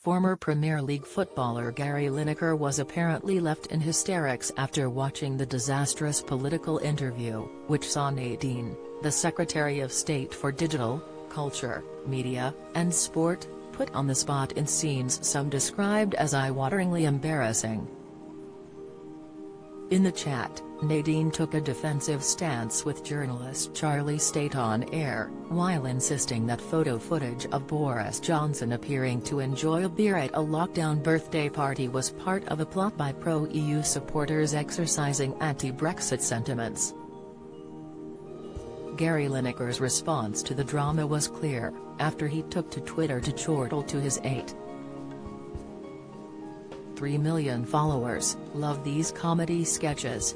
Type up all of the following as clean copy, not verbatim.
Former Premier League footballer Gary Lineker was apparently left in hysterics after watching the disastrous political interview, which saw Nadine, the Secretary of State for Digital, Culture, Media, and Sport, put on the spot in scenes some described as eye-wateringly embarrassing. In the chat, Nadine took a defensive stance with journalist Charlie State on air, while insisting that photo footage of Boris Johnson appearing to enjoy a beer at a lockdown birthday party was part of a plot by pro-EU supporters exercising anti-Brexit sentiments. Gary Lineker's response to the drama was clear, after he took to Twitter to chortle to his 8.3 million followers, "Love these comedy sketches.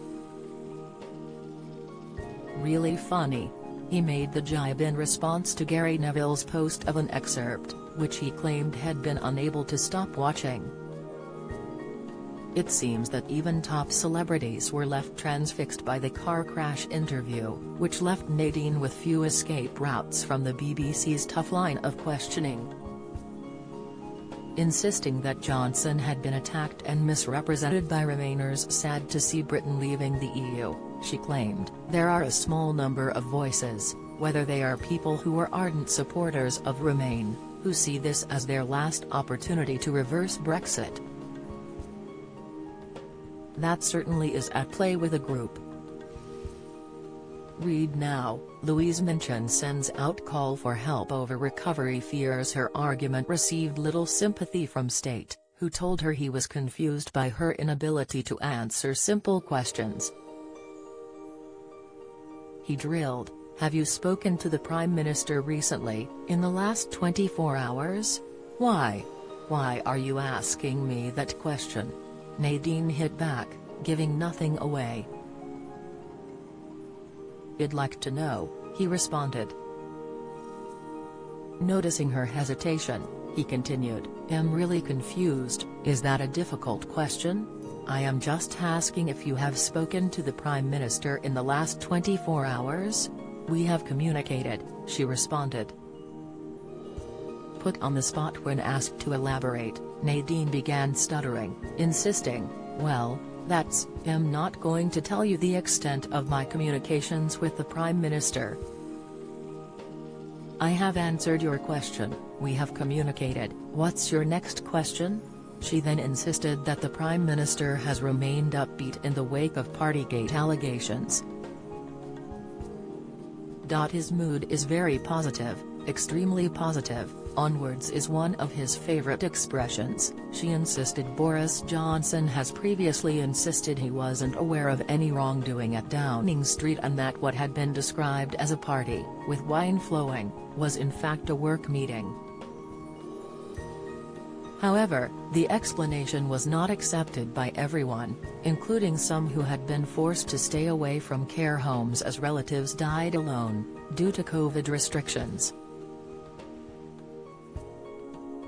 Really funny." He made the jibe in response to Gary Neville's post of an excerpt, which he claimed had been unable to stop watching. It seems that even top celebrities were left transfixed by the car crash interview, which left Nadine with few escape routes from the BBC's tough line of questioning. Insisting that Johnson had been attacked and misrepresented by Remainers sad to see Britain leaving the EU, she claimed, "There are a small number of voices, whether they are people who are ardent supporters of Remain, who see this as their last opportunity to reverse Brexit. That certainly is at play with a group." Read now, Louise Minchin sends out call for help over recovery fears. Her argument received little sympathy from State, who told her he was confused by her inability to answer simple questions. He drilled, "Have you spoken to the Prime Minister recently, in the last 24 hours? Why? Why are you asking me that question?" Nadine hit back, giving nothing away. "I'd like to know," he responded. Noticing her hesitation, he continued, "I'm really confused. Is that a difficult question? I am just asking if you have spoken to the Prime Minister in the last 24 hours? We have communicated," she responded. Put on the spot when asked to elaborate, Nadine began stuttering, insisting, "Well, I'm not going to tell you the extent of my communications with the Prime Minister. I have answered your question, we have communicated, what's your next question?" She then insisted that the Prime Minister has remained upbeat in the wake of Partygate allegations. "His mood is very positive, extremely positive. Onwards is one of his favorite expressions," she insisted. Boris Johnson has previously insisted he wasn't aware of any wrongdoing at Downing Street and that what had been described as a party, with wine flowing, was in fact a work meeting. However, the explanation was not accepted by everyone, including some who had been forced to stay away from care homes as relatives died alone, due to COVID restrictions.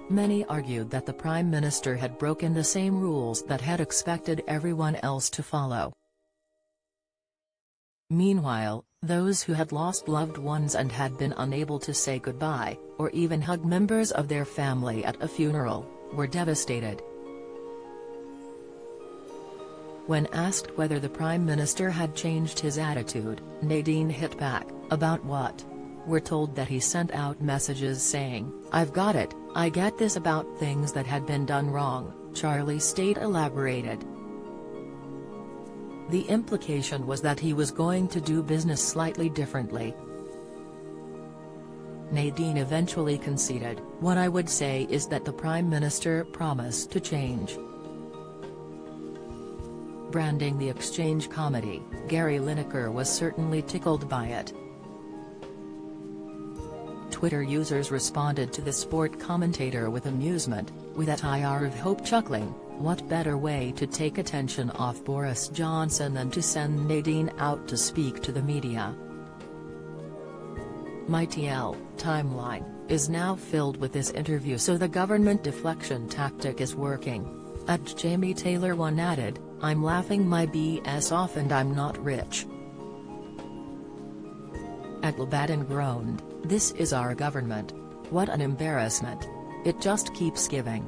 Many argued that the Prime Minister had broken the same rules that had expected everyone else to follow. Meanwhile, those who had lost loved ones and had been unable to say goodbye, or even hug members of their family at a funeral, were devastated. When asked whether the Prime Minister had changed his attitude, Nadine hit back, "About what?" We're told that he sent out messages saying, "I've got it, I get this," about things that had been done wrong, Charlie State elaborated. The implication was that he was going to do business slightly differently. Nadine eventually conceded, "What I would say is that the Prime Minister promised to change." Branding the exchange comedy, Gary Lineker was certainly tickled by it. Twitter users responded to the sport commentator with amusement, with a ire of hope chuckling, "What better way to take attention off Boris Johnson than to send Nadine out to speak to the media?" My TL timeline is now filled with this interview, so the government deflection tactic is working. At Jamie Taylor 1 added, "I'm laughing my BS off and I'm not rich." At Lebanon groaned, "This is our government. What an embarrassment. It just keeps giving."